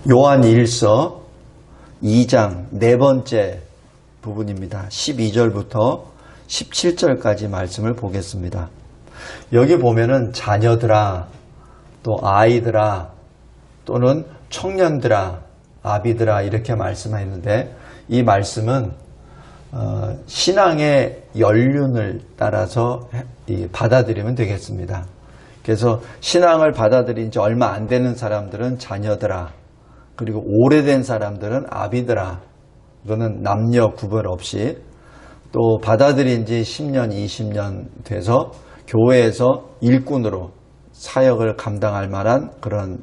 요한 1서 2장 네 번째 부분입니다. 12절부터 17절까지 말씀을 보겠습니다. 여기 보면은 자녀들아, 또 아이들아, 또는 청년들아, 아비들아 이렇게 말씀하였는데, 이 말씀은 신앙의 연륜을 따라서 받아들이면 되겠습니다. 그래서 신앙을 받아들인 지 얼마 안 되는 사람들은 자녀들아, 그리고 오래된 사람들은 아비들아, 이거는 남녀 구별 없이, 또 받아들인 지 10년, 20년 돼서 교회에서 일꾼으로 사역을 감당할 만한 그런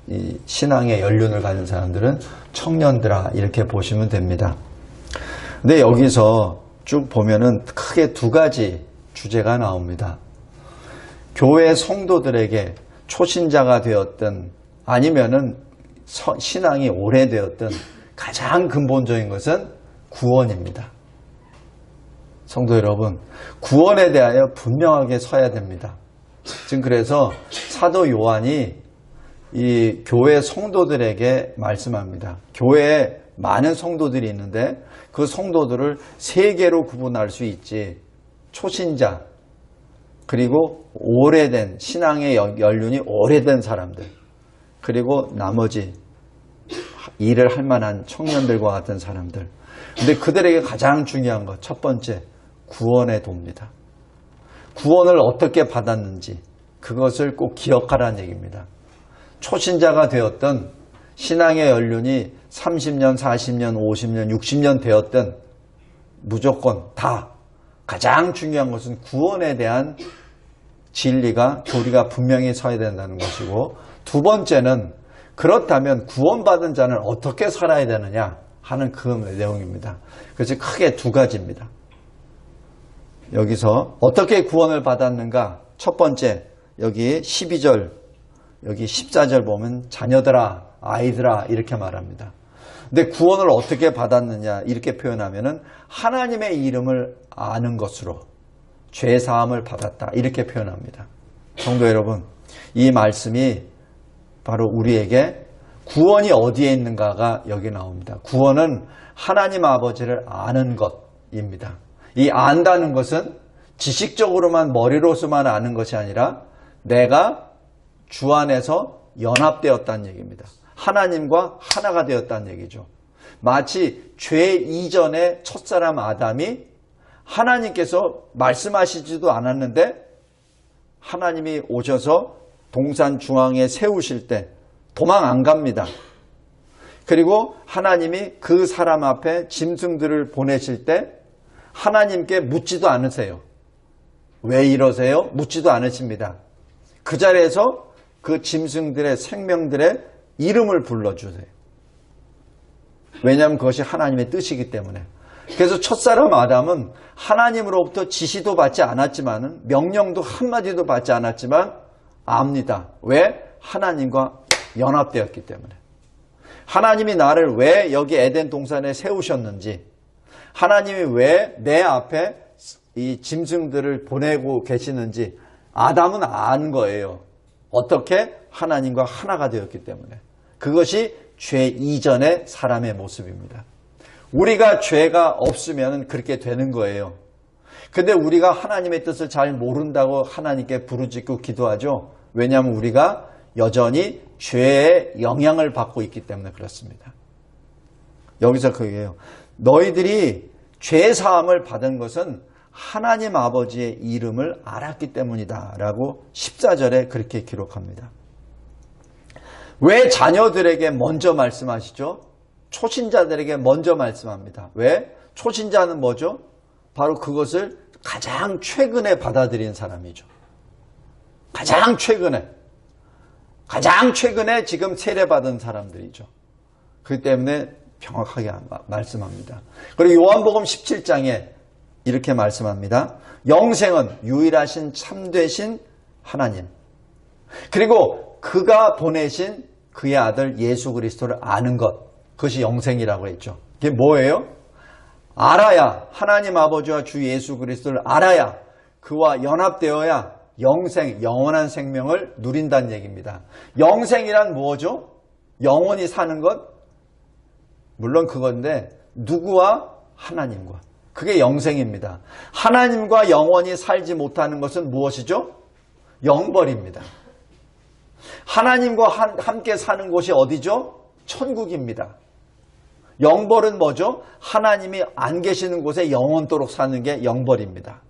이 신앙의 연륜을 가진 사람들은 청년들아 이렇게 보시면 됩니다. 근데 여기서 쭉 보면은 크게 두 가지 주제가 나옵니다. 교회 성도들에게 초신자가 되었든 아니면은 신앙이 오래되었든 가장 근본적인 것은 구원입니다. 성도 여러분, 구원에 대하여 분명하게 서야 됩니다. 지금 그래서 사도 요한이 이 교회 성도들에게 말씀합니다. 교회에 많은 성도들이 있는데 그 성도들을 세 개로 구분할 수 있지. 초신자, 그리고 오래된 신앙의 연륜이 오래된 사람들, 그리고 나머지 일을 할 만한 청년들과 같은 사람들. 근데 그들에게 가장 중요한 것, 첫 번째, 구원의 도입니다. 구원을 어떻게 받았는지 그것을 꼭 기억하라는 얘기입니다. 초신자가 되었던 신앙의 연륜이 30년, 40년, 50년, 60년 되었던 무조건 다 가장 중요한 것은 구원에 대한 진리가, 교리가 분명히 서야 된다는 것이고, 두 번째는 그렇다면 구원받은 자는 어떻게 살아야 되느냐 하는 그 내용입니다. 그래서 크게 두 가지입니다. 여기서 어떻게 구원을 받았는가? 첫 번째, 여기 12절, 여기 14절 보면 자녀들아, 아이들아 이렇게 말합니다. 근데 구원을 어떻게 받았느냐 이렇게 표현하면은 하나님의 이름을 아는 것으로 죄 사함을 받았다 이렇게 표현합니다. 성도 여러분, 이 말씀이 바로 우리에게 구원이 어디에 있는가가 여기 나옵니다. 구원은 하나님 아버지를 아는 것입니다. 이 안다는 것은 지식적으로만 머리로서만 아는 것이 아니라 내가 주 안에서 연합되었다는 얘기입니다. 하나님과 하나가 되었다는 얘기죠. 마치 죄 이전의 첫사람 아담이 하나님께서 말씀하시지도 않았는데 하나님이 오셔서 동산 중앙에 세우실 때 도망 안 갑니다. 그리고 하나님이 그 사람 앞에 짐승들을 보내실 때 하나님께 묻지도 않으세요. 왜 이러세요? 묻지도 않으십니다. 그 자리에서 그 짐승들의 생명들의 이름을 불러주세요. 왜냐하면 그것이 하나님의 뜻이기 때문에. 그래서 첫사람 아담은 하나님으로부터 지시도 받지 않았지만, 명령도 한마디도 받지 않았지만 압니다. 왜? 하나님과 연합되었기 때문에. 하나님이 나를 왜 여기 에덴 동산에 세우셨는지, 하나님이 왜 내 앞에 이 짐승들을 보내고 계시는지 아담은 아는 거예요. 어떻게? 하나님과 하나가 되었기 때문에. 그것이 죄 이전의 사람의 모습입니다. 우리가 죄가 없으면 그렇게 되는 거예요. 근데 우리가 하나님의 뜻을 잘 모른다고 하나님께 부르짖고 기도하죠. 왜냐하면 우리가 여전히 죄의 영향을 받고 있기 때문에 그렇습니다. 여기서 그게요. 너희들이 죄 사함을 받은 것은 하나님 아버지의 이름을 알았기 때문이다 라고 14절에 그렇게 기록합니다. 왜 자녀들에게 먼저 말씀하시죠? 초신자들에게 먼저 말씀합니다. 왜? 초신자는 뭐죠? 바로 그것을 가장 최근에 받아들인 사람이죠. 가장 최근에 지금 세례받은 사람들이죠. 그렇기 때문에 정확하게 말씀합니다. 그리고 요한복음 17장에 이렇게 말씀합니다. 영생은 유일하신 참되신 하나님, 그리고 그가 보내신 그의 아들 예수 그리스도를 아는 것, 그것이 영생이라고 했죠. 그게 뭐예요? 알아야, 하나님 아버지와 주 예수 그리스도를 알아야 그와 연합되어야 영생, 영원한 생명을 누린다는 얘기입니다. 영생이란 뭐죠? 영원히 사는 것? 물론 그건데 누구와? 하나님과. 그게 영생입니다. 하나님과 영원히 살지 못하는 것은 무엇이죠? 영벌입니다. 하나님과 함께 사는 곳이 어디죠? 천국입니다. 영벌은 뭐죠? 하나님이 안 계시는 곳에 영원토록 사는 게 영벌입니다.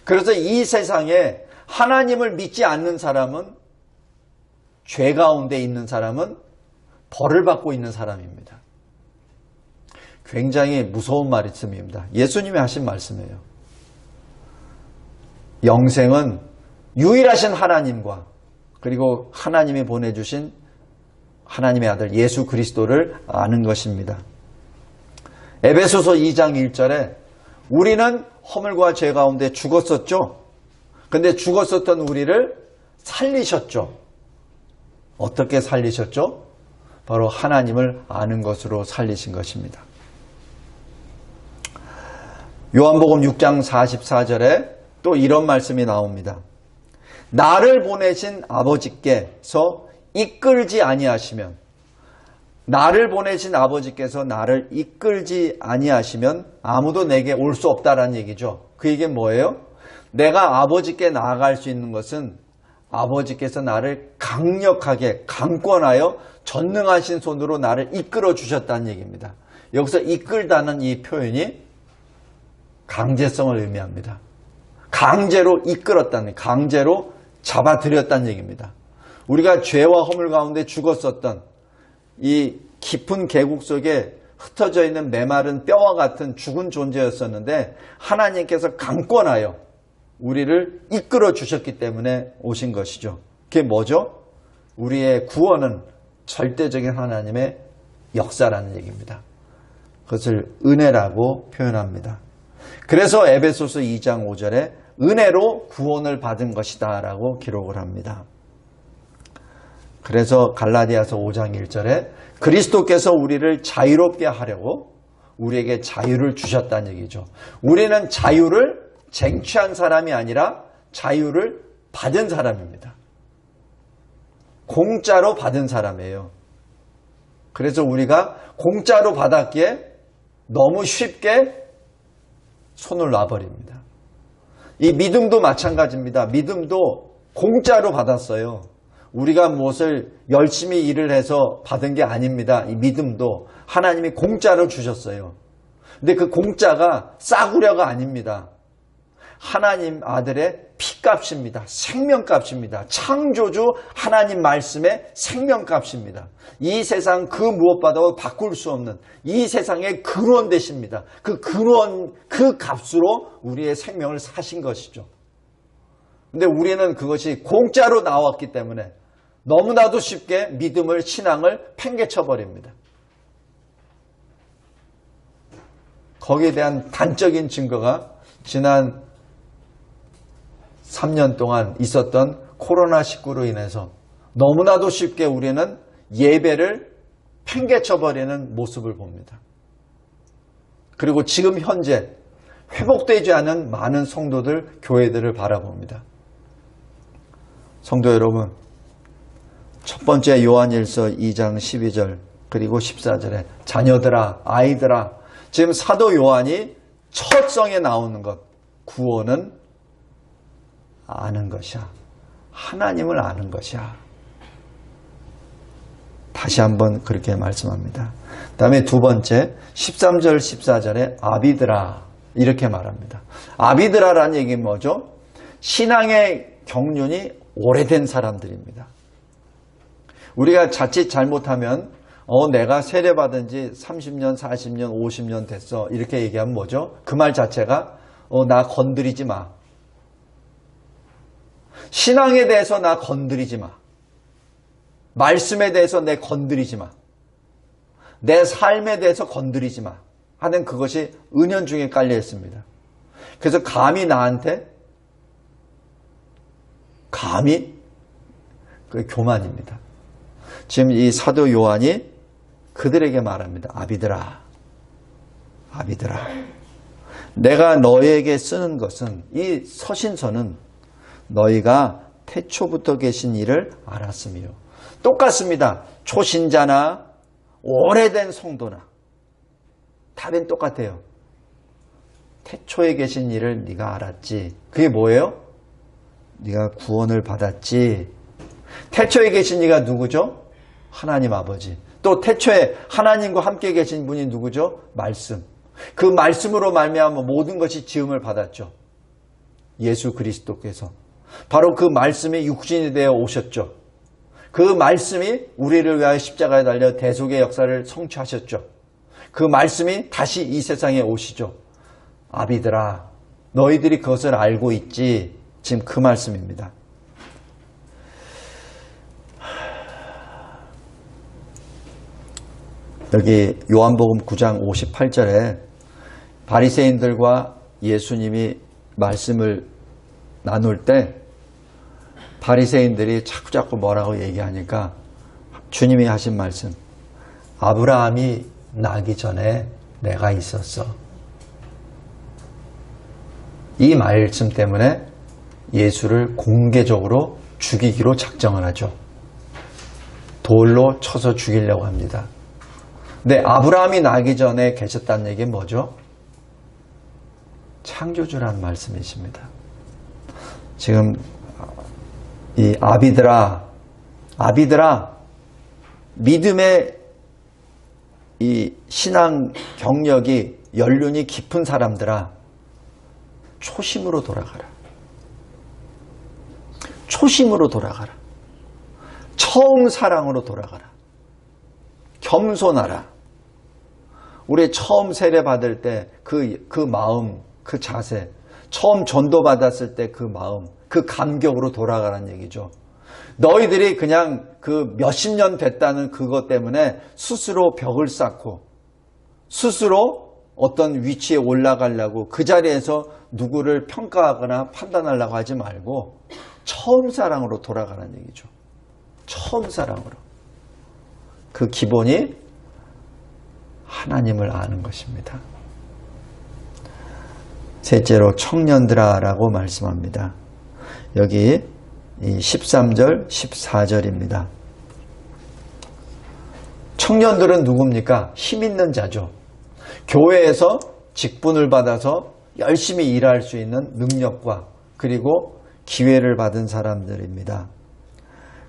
그래서 이 세상에 하나님을 믿지 않는 사람은, 죄 가운데 있는 사람은 벌을 받고 있는 사람입니다. 굉장히 무서운 말씀입니다. 예수님이 하신 말씀이에요. 영생은 유일하신 하나님과 그리고 하나님이 보내주신 하나님의 아들 예수 그리스도를 아는 것입니다. 에베소서 2장 1절에 우리는 허물과 죄 가운데 죽었었죠. 근데 죽었었던 우리를 살리셨죠. 어떻게 살리셨죠? 바로 하나님을 아는 것으로 살리신 것입니다. 요한복음 6장 44절에 또 이런 말씀이 나옵니다. 나를 보내신 아버지께서 이끌지 아니하시면, 나를 보내신 아버지께서 나를 이끌지 아니하시면 아무도 내게 올 수 없다라는 얘기죠. 그 얘기는 뭐예요? 내가 아버지께 나아갈 수 있는 것은 아버지께서 나를 강력하게 강권하여 전능하신 손으로 나를 이끌어 주셨다는 얘기입니다. 여기서 이끌다는 이 표현이 강제성을 의미합니다. 강제로 이끌었다는, 강제로 잡아들였다는 얘기입니다. 우리가 죄와 허물 가운데 죽었었던 이 깊은 계곡 속에 흩어져 있는 메마른 뼈와 같은 죽은 존재였었는데 하나님께서 강권하여 우리를 이끌어 주셨기 때문에 오신 것이죠. 그게 뭐죠? 우리의 구원은 절대적인 하나님의 역사라는 얘기입니다. 그것을 은혜라고 표현합니다. 그래서 에베소서 2장 5절에 은혜로 구원을 받은 것이다 라고 기록을 합니다. 그래서 갈라디아서 5장 1절에 그리스도께서 우리를 자유롭게 하려고 우리에게 자유를 주셨다는 얘기죠. 우리는 자유를 쟁취한 사람이 아니라 자유를 받은 사람입니다. 공짜로 받은 사람이에요. 그래서 우리가 공짜로 받았기에 너무 쉽게 손을 놔버립니다. 이 믿음도 마찬가지입니다. 믿음도 공짜로 받았어요. 우리가 무엇을 열심히 일을 해서 받은 게 아닙니다. 이 믿음도 하나님이 공짜로 주셨어요. 근데 그 공짜가 싸구려가 아닙니다. 하나님 아들의 피값입니다. 생명값입니다. 창조주 하나님 말씀의 생명값입니다. 이 세상 그 무엇보다도 바꿀 수 없는 이 세상의 근원 되십니다. 그 근원, 그 값으로 우리의 생명을 사신 것이죠. 근데 우리는 그것이 공짜로 나왔기 때문에 너무나도 쉽게 믿음을, 신앙을 팽개쳐버립니다. 거기에 대한 단적인 증거가 지난 3년 동안 있었던 코로나19로 인해서 너무나도 쉽게 우리는 예배를 팽개쳐버리는 모습을 봅니다. 그리고 지금 현재 회복되지 않은 많은 성도들, 교회들을 바라봅니다. 성도 여러분, 첫 번째 요한일서 2장 12절 그리고 14절에 자녀들아, 아이들아, 지금 사도 요한이 첫 성에 나오는 것, 구원은 아는 것이야. 하나님을 아는 것이야. 다시 한번 그렇게 말씀합니다. 다음에 두 번째 13절 14절에 아비들아 이렇게 말합니다. 아비들아라는 얘기는 뭐죠? 신앙의 경륜이 오래된 사람들입니다. 우리가 자칫 잘못하면 내가 세례받은 지 30년, 40년, 50년 됐어 이렇게 얘기하면 뭐죠? 그 말 자체가 나 건드리지 마. 신앙에 대해서 나 건드리지 마. 말씀에 대해서 내 건드리지 마. 내 삶에 대해서 건드리지 마. 하는 그것이 은연중에 깔려 있습니다. 그래서 감히 나한테 그 교만입니다. 지금 이 사도 요한이 그들에게 말합니다. 아비들아, 아비들아. 내가 너에게 쓰는 것은 이 서신서는 너희가 태초부터 계신 이를 알았으며 똑같습니다. 초신자나 오래된 성도나 답은 똑같아요. 태초에 계신 이를 네가 알았지. 그게 뭐예요? 네가 구원을 받았지. 태초에 계신 이가 누구죠? 하나님 아버지. 또 태초에 하나님과 함께 계신 분이 누구죠? 말씀. 그 말씀으로 말미암아 모든 것이 지음을 받았죠. 예수 그리스도께서 바로 그 말씀이 육신이 되어 오셨죠. 그 말씀이 우리를 위하여 십자가에 달려 대속의 역사를 성취하셨죠. 그 말씀이 다시 이 세상에 오시죠. 아비들아, 너희들이 그것을 알고 있지. 지금 그 말씀입니다. 여기 요한복음 9장 58절에 바리새인들과 예수님이 말씀을 나눌 때 바리새인들이 자꾸자꾸 뭐라고 얘기하니까 주님이 하신 말씀, 아브라함이 나기 전에 내가 있었어. 이 말씀 때문에 예수를 공개적으로 죽이기로 작정을 하죠. 돌로 쳐서 죽이려고 합니다. 근데 아브라함이 나기 전에 계셨다는 얘기는 뭐죠? 창조주라는 말씀이십니다. 지금 이 아비들아, 믿음의 이 신앙 경력이 연륜이 깊은 사람들아, 초심으로 돌아가라. 초심으로 돌아가라. 처음 사랑으로 돌아가라. 겸손하라. 우리 처음 세례 받을 때 그 마음, 그 자세, 처음 전도 받았을 때 그 마음, 그 감격으로 돌아가라는 얘기죠. 너희들이 그냥 그 몇십 년 됐다는 그것 때문에 스스로 벽을 쌓고 스스로 어떤 위치에 올라가려고 그 자리에서 누구를 평가하거나 판단하려고 하지 말고 처음 사랑으로 돌아가라는 얘기죠. 처음 사랑으로. 그 기본이 하나님을 아는 것입니다. 셋째로 청년들아 라고 말씀합니다. 여기 13절, 14절입니다. 청년들은 누굽니까? 힘 있는 자죠. 교회에서 직분을 받아서 열심히 일할 수 있는 능력과 그리고 기회를 받은 사람들입니다.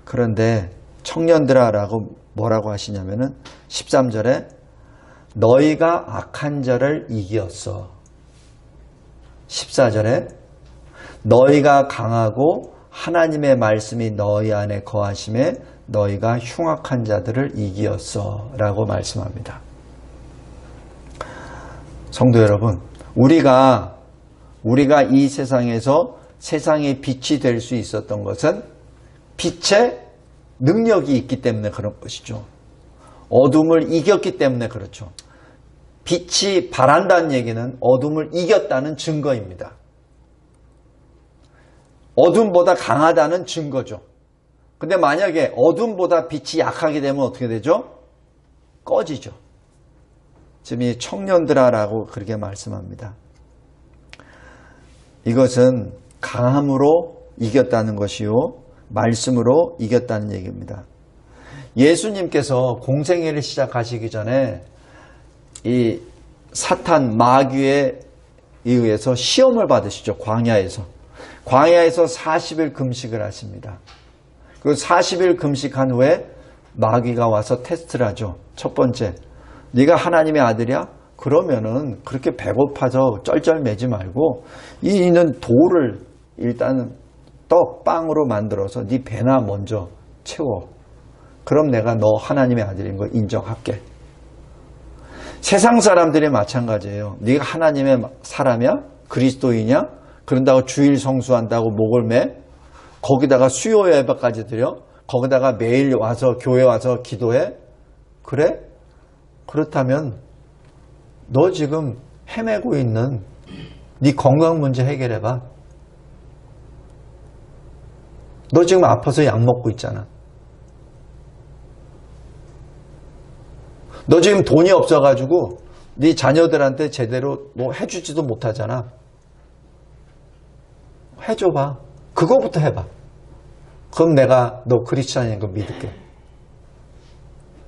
그런데 청년들아 라고 뭐라고 하시냐면은 13절에 너희가 악한 자를 이기었어. 14절에 너희가 강하고 하나님의 말씀이 너희 안에 거하심에 너희가 흉악한 자들을 이기었어 라고 말씀합니다. 성도 여러분, 우리가 이 세상에서 세상의 빛이 될 수 있었던 것은 빛의 능력이 있기 때문에 그런 것이죠. 어둠을 이겼기 때문에 그렇죠. 빛이 바란다는 얘기는 어둠을 이겼다는 증거입니다. 어둠보다 강하다는 증거죠. 근데 만약에 어둠보다 빛이 약하게 되면 어떻게 되죠? 꺼지죠. 지금 이 청년들아라고 그렇게 말씀합니다. 이것은 강함으로 이겼다는 것이요, 말씀으로 이겼다는 얘기입니다. 예수님께서 공생애를 시작하시기 전에 이 사탄 마귀에 의해서 시험을 받으시죠. 광야에서 40일 금식을 하십니다. 그 40일 금식한 후에 마귀가 와서 테스트를 하죠. 첫 번째, 네가 하나님의 아들이야? 그러면은 그렇게 배고파서 쩔쩔매지 말고 이는 돌을 일단은 빵으로 만들어서 네 배나 먼저 채워. 그럼 내가 너 하나님의 아들인 걸 인정할게. 세상 사람들이 마찬가지예요. 네가 하나님의 사람이야? 그리스도이냐? 그런다고 주일 성수한다고 목을 매? 거기다가 수요 예배까지 드려? 거기다가 매일 와서 교회 와서 기도해? 그래? 그렇다면 너 지금 헤매고 있는 네 건강 문제 해결해봐. 너 지금 아파서 약 먹고 있잖아. 너 지금 돈이 없어가지고 네 자녀들한테 제대로 뭐 해주지도 못하잖아. 해줘봐. 그거부터 해봐. 그럼 내가 너 크리스찬인 거 믿을게.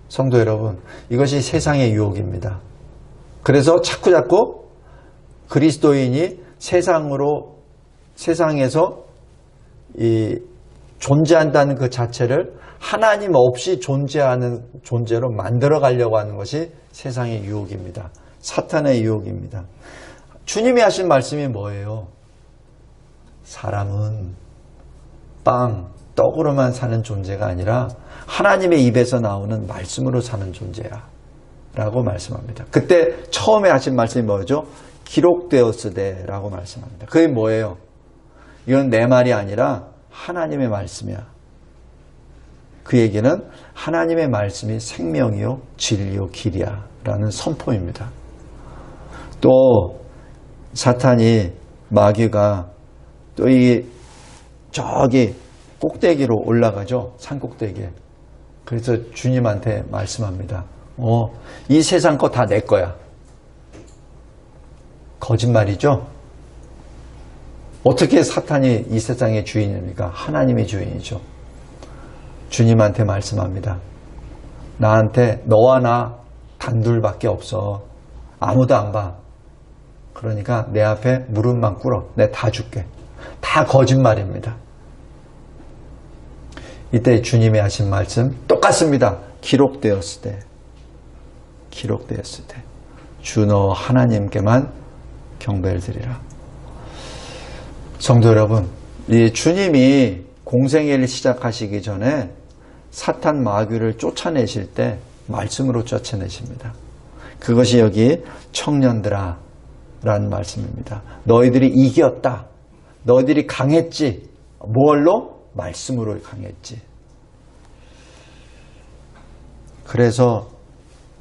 성도 여러분, 이것이 세상의 유혹입니다. 그래서 자꾸 그리스도인이 세상에서 존재한다는 그 자체를 하나님 없이 존재하는 존재로 만들어 가려고 하는 것이 세상의 유혹입니다. 사탄의 유혹입니다. 주님이 하신 말씀이 뭐예요? 사람은 빵, 떡으로만 사는 존재가 아니라 하나님의 입에서 나오는 말씀으로 사는 존재야 라고 말씀합니다. 그때 처음에 하신 말씀이 뭐죠? 기록되었으되 라고 말씀합니다. 그게 뭐예요? 이건 내 말이 아니라 하나님의 말씀이야. 그 얘기는 하나님의 말씀이 생명이요 진리요 길이야 라는 선포입니다. 또 사탄이 마귀가 또 저기 꼭대기로 올라가죠. 산 꼭대기에. 그래서 주님한테 말씀합니다. 이 세상 거 다 내 거야. 거짓말이죠. 어떻게 사탄이 이 세상의 주인입니까? 하나님의 주인이죠. 주님한테 말씀합니다. 나한테 너와 나 단둘밖에 없어. 아무도 안 봐. 그러니까 내 앞에 무릎만 꿇어. 내가 다 줄게. 다 거짓말입니다. 이때 주님이 하신 말씀 똑같습니다. 기록되었을 때 주 너 하나님께만 경배를 드리라. 성도 여러분, 이 주님이 공생애를 시작하시기 전에 사탄 마귀를 쫓아내실 때 말씀으로 쫓아내십니다. 그것이 여기 청년들아 라는 말씀입니다. 너희들이 이겼다. 너희들이 강했지. 뭘로? 말씀으로 강했지. 그래서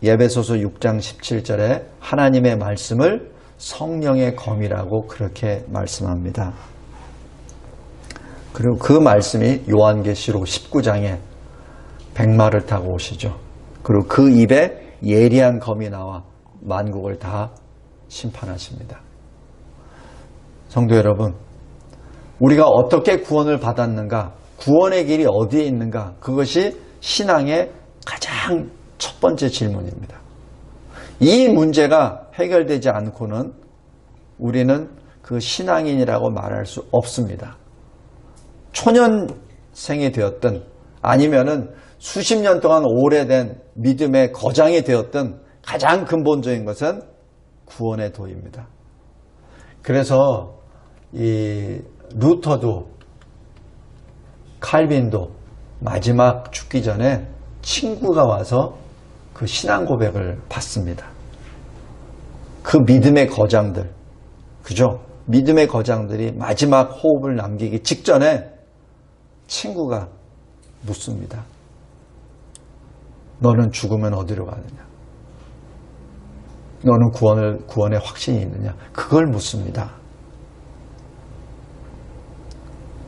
에베소서 6장 17절에 하나님의 말씀을 성령의 검이라고 그렇게 말씀합니다. 그리고 그 말씀이 요한계시록 19장에 백마를 타고 오시죠. 그리고 그 입에 예리한 검이 나와 만국을 다 심판하십니다. 성도 여러분, 우리가 어떻게 구원을 받았는가, 구원의 길이 어디에 있는가, 그것이 신앙의 가장 첫 번째 질문입니다. 이 문제가 해결되지 않고는 우리는 그 신앙인이라고 말할 수 없습니다. 초년생이 되었든 아니면은 수십 년 동안 오래된 믿음의 거장이 되었든 가장 근본적인 것은 구원의 도입니다. 그래서 이 루터도 칼빈도 마지막 죽기 전에 친구가 와서 그 신앙 고백을 받습니다. 그 믿음의 거장들, 그죠? 믿음의 거장들이 마지막 호흡을 남기기 직전에 친구가 묻습니다. 너는 죽으면 어디로 가느냐? 너는 구원의 확신이 있느냐? 그걸 묻습니다.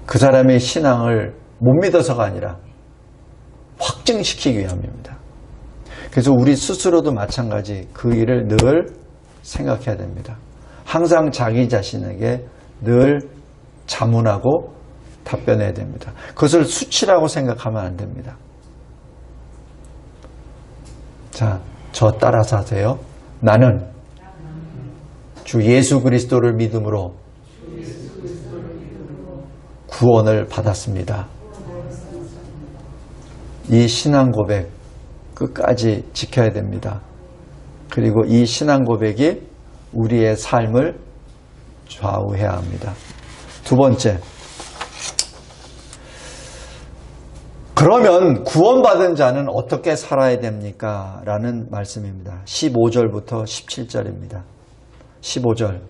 그 사람의 신앙을 못 믿어서가 아니라 확증시키기 위함입니다. 그래서 우리 스스로도 마찬가지 그 일을 늘 생각해야 됩니다. 항상 자기 자신에게 늘 자문하고 답변해야 됩니다. 그것을 수치라고 생각하면 안 됩니다. 자, 저 따라서 하세요. 나는 주 예수 그리스도를 믿음으로 구원을 받았습니다. 이 신앙 고백 끝까지 지켜야 됩니다. 그리고 이 신앙 고백이 우리의 삶을 좌우해야 합니다. 두 번째, 그러면 구원받은 자는 어떻게 살아야 됩니까? 라는 말씀입니다. 15절부터 17절입니다. 15절,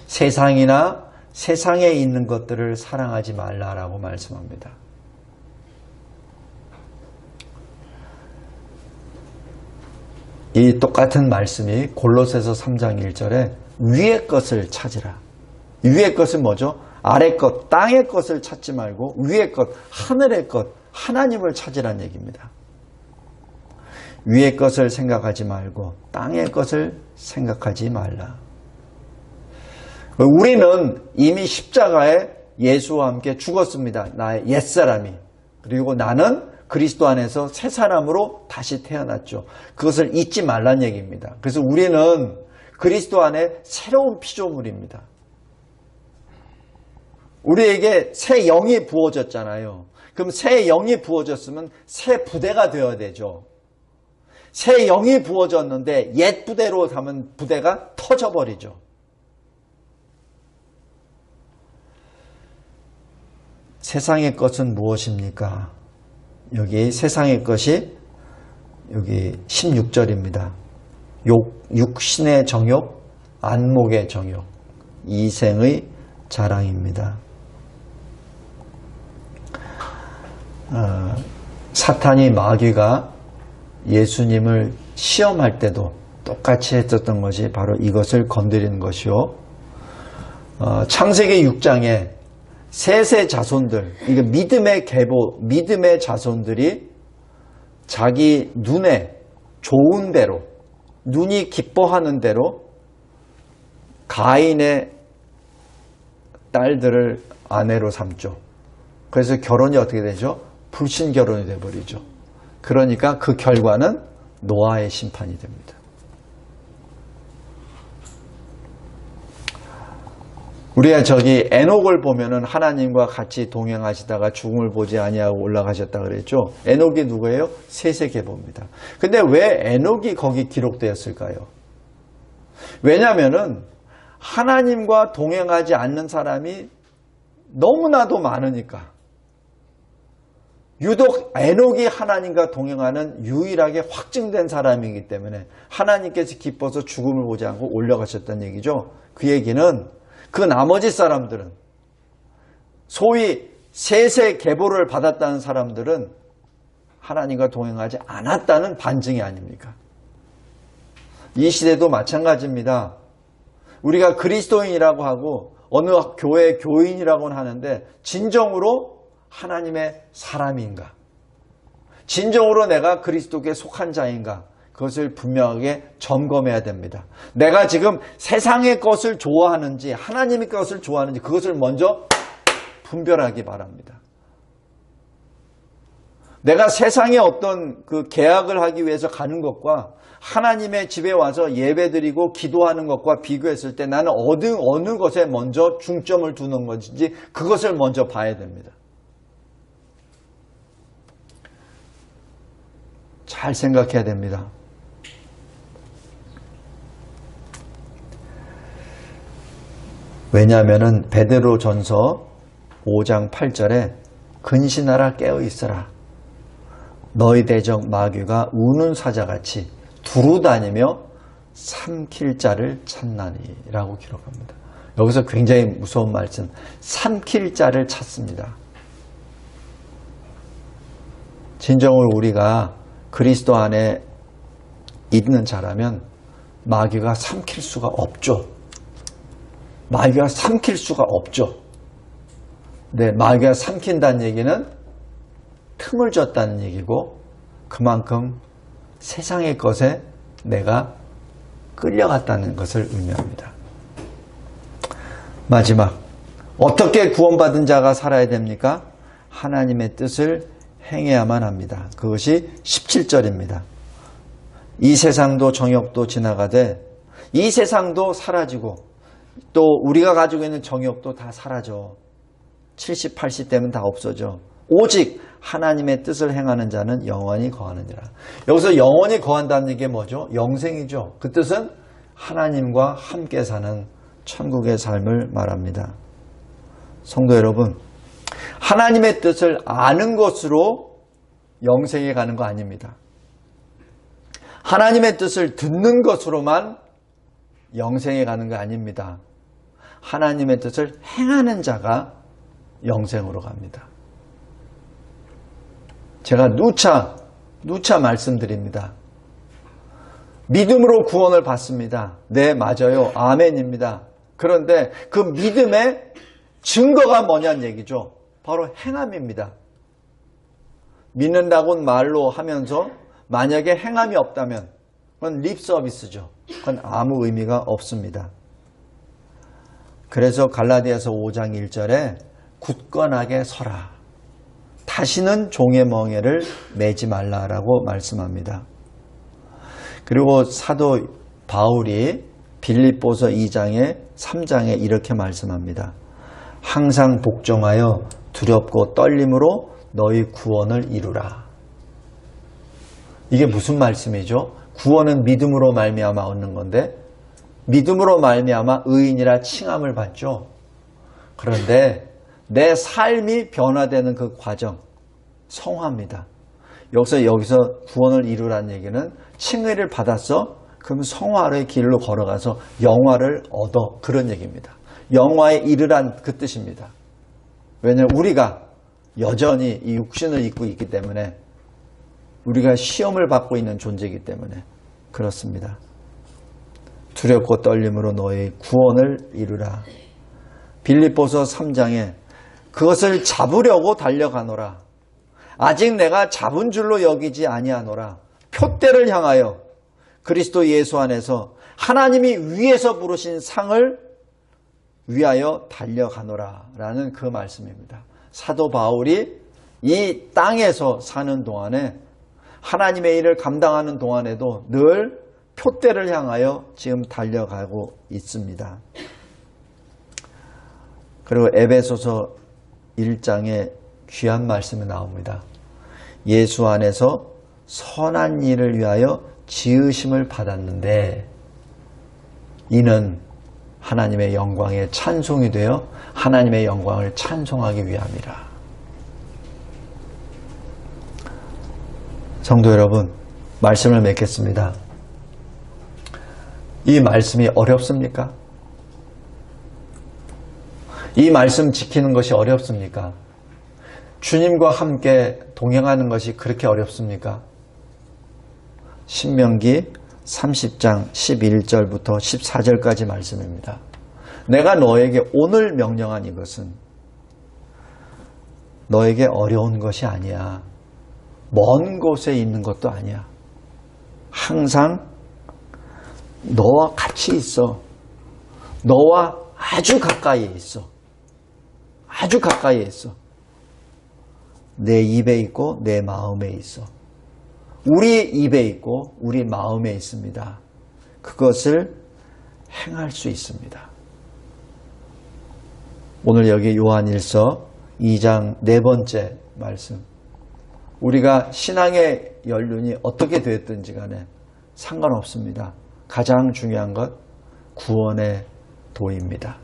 세상이나 세상에 있는 것들을 사랑하지 말라라고 말씀합니다. 이 똑같은 말씀이 골로새서 3장 1절에 위의 것을 찾으라. 위의 것은 뭐죠? 아래 것, 땅의 것을 찾지 말고 위의 것, 하늘의 것, 하나님을 찾으라는 얘기입니다. 위의 것을 생각하지 말고 땅의 것을 생각하지 말라. 우리는 이미 십자가에 예수와 함께 죽었습니다. 나의 옛사람이. 그리고 나는 그리스도 안에서 새 사람으로 다시 태어났죠. 그것을 잊지 말란 얘기입니다. 그래서 우리는 그리스도 안에 새로운 피조물입니다. 우리에게 새 영이 부어졌잖아요. 그럼 새 영이 부어졌으면 새 부대가 되어야 되죠. 새 영이 부어졌는데 옛 부대로 가면 부대가 터져버리죠. 세상의 것은 무엇입니까? 여기 세상의 것이 여기 16절입니다. 육신의 정욕, 안목의 정욕, 이생의 자랑입니다. 사탄이 마귀가 예수님을 시험할 때도 똑같이 했었던 것이 바로 이것을 건드리는 것이요. 창세기 6장에 셋의 자손들, 이거 믿음의 계보, 믿음의 자손들이 자기 눈에 좋은 대로, 눈이 기뻐하는 대로 가인의 딸들을 아내로 삼죠. 그래서 결혼이 어떻게 되죠? 불신 결혼이 되어버리죠. 그러니까 그 결과는 노아의 심판이 됩니다. 우리가 저기 에녹을 보면은 하나님과 같이 동행하시다가 죽음을 보지 아니하고 올라가셨다 그랬죠. 에녹이 누구예요? 셋의 계보입니다. 근데 왜 에녹이 거기 기록되었을까요? 왜냐면은 하나님과 동행하지 않는 사람이 너무나도 많으니까. 유독 에녹이 하나님과 동행하는 유일하게 확증된 사람이기 때문에 하나님께서 기뻐서 죽음을 보지 않고 올라가셨다는 얘기죠. 그 얘기는 그 나머지 사람들은, 소위 셋의 계보를 받았다는 사람들은 하나님과 동행하지 않았다는 반증이 아닙니까? 이 시대도 마찬가지입니다. 우리가 그리스도인이라고 하고 어느 교회 교인이라고는 하는데 진정으로 하나님의 사람인가? 진정으로 내가 그리스도께 속한 자인가? 그것을 분명하게 점검해야 됩니다. 내가 지금 세상의 것을 좋아하는지 하나님의 것을 좋아하는지 그것을 먼저 분별하기 바랍니다. 내가 세상에 어떤 그 계약을 하기 위해서 가는 것과 하나님의 집에 와서 예배드리고 기도하는 것과 비교했을 때 나는 어느 것에 먼저 중점을 두는 것인지 그것을 먼저 봐야 됩니다. 잘 생각해야 됩니다. 왜냐하면 베드로전서 5장 8절에 근신하라 깨어있으라 너희 대적 마귀가 우는 사자같이 두루다니며 삼킬 자를 찾나니 라고 기록합니다. 여기서 굉장히 무서운 말씀, 삼킬 자를 찾습니다. 진정으로 우리가 그리스도 안에 있는 자라면 마귀가 삼킬 수가 없죠. 마귀가 삼킬 수가 없죠. 네, 마귀가 삼킨다는 얘기는 틈을 줬다는 얘기고 그만큼 세상의 것에 내가 끌려갔다는 것을 의미합니다. 마지막, 어떻게 구원받은 자가 살아야 됩니까? 하나님의 뜻을 행해야만 합니다. 그것이 17절입니다. 이 세상도 정욕도 지나가되 이 세상도 사라지고 또 우리가 가지고 있는 정욕도 다 사라져. 70, 80 되면 다 없어져. 오직 하나님의 뜻을 행하는 자는 영원히 거하느니라. 여기서 영원히 거한다는 게 뭐죠? 영생이죠. 그 뜻은 하나님과 함께 사는 천국의 삶을 말합니다. 성도 여러분, 하나님의 뜻을 아는 것으로 영생에 가는 거 아닙니다. 하나님의 뜻을 듣는 것으로만 영생에 가는 거 아닙니다. 하나님의 뜻을 행하는 자가 영생으로 갑니다. 제가 누차 말씀드립니다. 믿음으로 구원을 받습니다. 네, 맞아요. 아멘입니다. 그런데 그 믿음의 증거가 뭐냐는 얘기죠. 바로 행함입니다. 믿는다고는 말로 하면서 만약에 행함이 없다면 그건 립 서비스죠. 그건 아무 의미가 없습니다. 그래서 갈라디아서 5장 1절에 굳건하게 서라. 다시는 종의 멍에를 매지 말라라고 말씀합니다. 그리고 사도 바울이 빌립보서 2장에 3장에 이렇게 말씀합니다. 항상 복종하여 두렵고 떨림으로 너희 구원을 이루라. 이게 무슨 말씀이죠? 구원은 믿음으로 말미암아 얻는 건데 믿음으로 말미암아 의인이라 칭함을 받죠. 그런데 내 삶이 변화되는 그 과정, 성화입니다. 여기서 구원을 이루라는 얘기는 칭의를 받았어? 그럼 성화의 길로 걸어가서 영화를 얻어, 그런 얘기입니다. 영화에 이르란 그 뜻입니다. 왜냐하면 우리가 여전히 이 육신을 입고 있기 때문에, 우리가 시험을 받고 있는 존재이기 때문에 그렇습니다. 두렵고 떨림으로 너의 구원을 이루라. 빌립보서 3장에 그것을 잡으려고 달려가노라. 아직 내가 잡은 줄로 여기지 아니하노라. 표대를 향하여 그리스도 예수 안에서 하나님이 위에서 부르신 상을 위하여 달려가노라 라는 그 말씀입니다. 사도 바울이 이 땅에서 사는 동안에, 하나님의 일을 감당하는 동안에도 늘 표대를 향하여 지금 달려가고 있습니다. 그리고 에베소서 1장에 귀한 말씀이 나옵니다. 예수 안에서 선한 일을 위하여 지으심을 받았는데 이는 하나님의 영광에 찬송이 되어 하나님의 영광을 찬송하기 위함이라. 성도 여러분, 말씀을 맺겠습니다. 이 말씀이 어렵습니까? 이 말씀 지키는 것이 어렵습니까? 주님과 함께 동행하는 것이 그렇게 어렵습니까? 신명기 30장 11절부터 14절까지 말씀입니다. 내가 너에게 오늘 명령한 이것은 너에게 어려운 것이 아니야. 먼 곳에 있는 것도 아니야. 항상 너와 같이 있어. 너와 아주 가까이에 있어. 아주 가까이에 있어. 내 입에 있고 내 마음에 있어. 우리 입에 있고 우리 마음에 있습니다. 그것을 행할 수 있습니다. 오늘 여기 요한일서 2장 4번째 말씀. 우리가 신앙의 연륜이 어떻게 되었든지 간에 상관없습니다. 가장 중요한 것, 구원의 도입니다.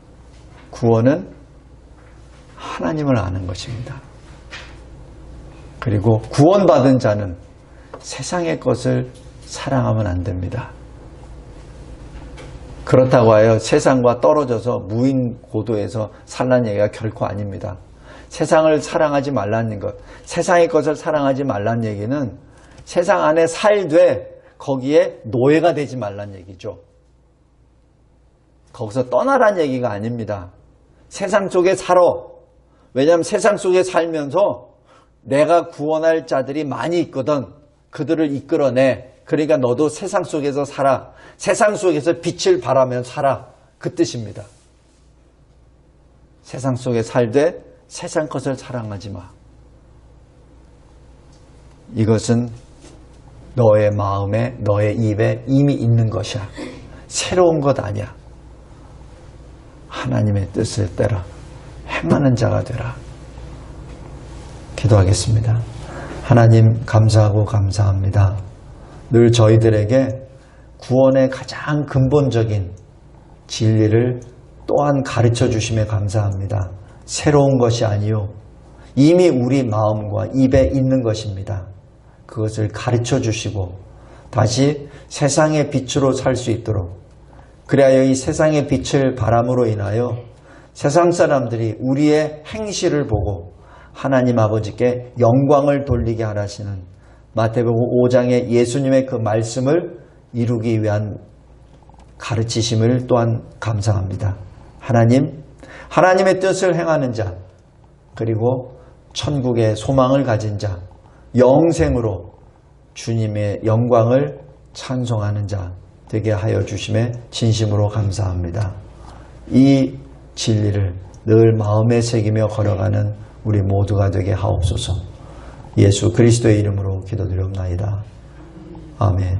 구원은 하나님을 아는 것입니다. 그리고 구원받은 자는 세상의 것을 사랑하면 안 됩니다. 그렇다고 하여 세상과 떨어져서 무인 고도에서 살라는 얘기가 결코 아닙니다. 세상을 사랑하지 말라는 것, 세상의 것을 사랑하지 말라는 얘기는 세상 안에 살되 거기에 노예가 되지 말라는 얘기죠. 거기서 떠나라는 얘기가 아닙니다. 세상 속에 살아. 왜냐하면 세상 속에 살면서 내가 구원할 자들이 많이 있거든. 그들을 이끌어내. 그러니까 너도 세상 속에서 살아. 세상 속에서 빛을 발하며 살아. 그 뜻입니다. 세상 속에 살되 세상 것을 사랑하지 마. 이것은 너의 마음에, 너의 입에 이미 있는 것이야. 새로운 것 아니야. 하나님의 뜻을 따라 행하는 자가 되라. 기도하겠습니다. 하나님, 감사하고 감사합니다. 늘 저희들에게 구원의 가장 근본적인 진리를 또한 가르쳐 주심에 감사합니다. 새로운 것이 아니요, 이미 우리 마음과 입에 있는 것입니다. 그것을 가르쳐 주시고 다시 세상의 빛으로 살 수 있도록, 그래야 이 세상의 빛을 바람으로 인하여 세상 사람들이 우리의 행실을 보고 하나님 아버지께 영광을 돌리게 하시는 마태복음 5장의 예수님의 그 말씀을 이루기 위한 가르치심을 또한 감사합니다. 하나님, 하나님의 뜻을 행하는 자, 그리고 천국의 소망을 가진 자, 영생으로 주님의 영광을 찬송하는 자 되게 하여 주심에 진심으로 감사합니다. 이 진리를 늘 마음에 새기며 걸어가는 우리 모두가 되게 하옵소서. 예수 그리스도의 이름으로 기도드리옵나이다. 아멘.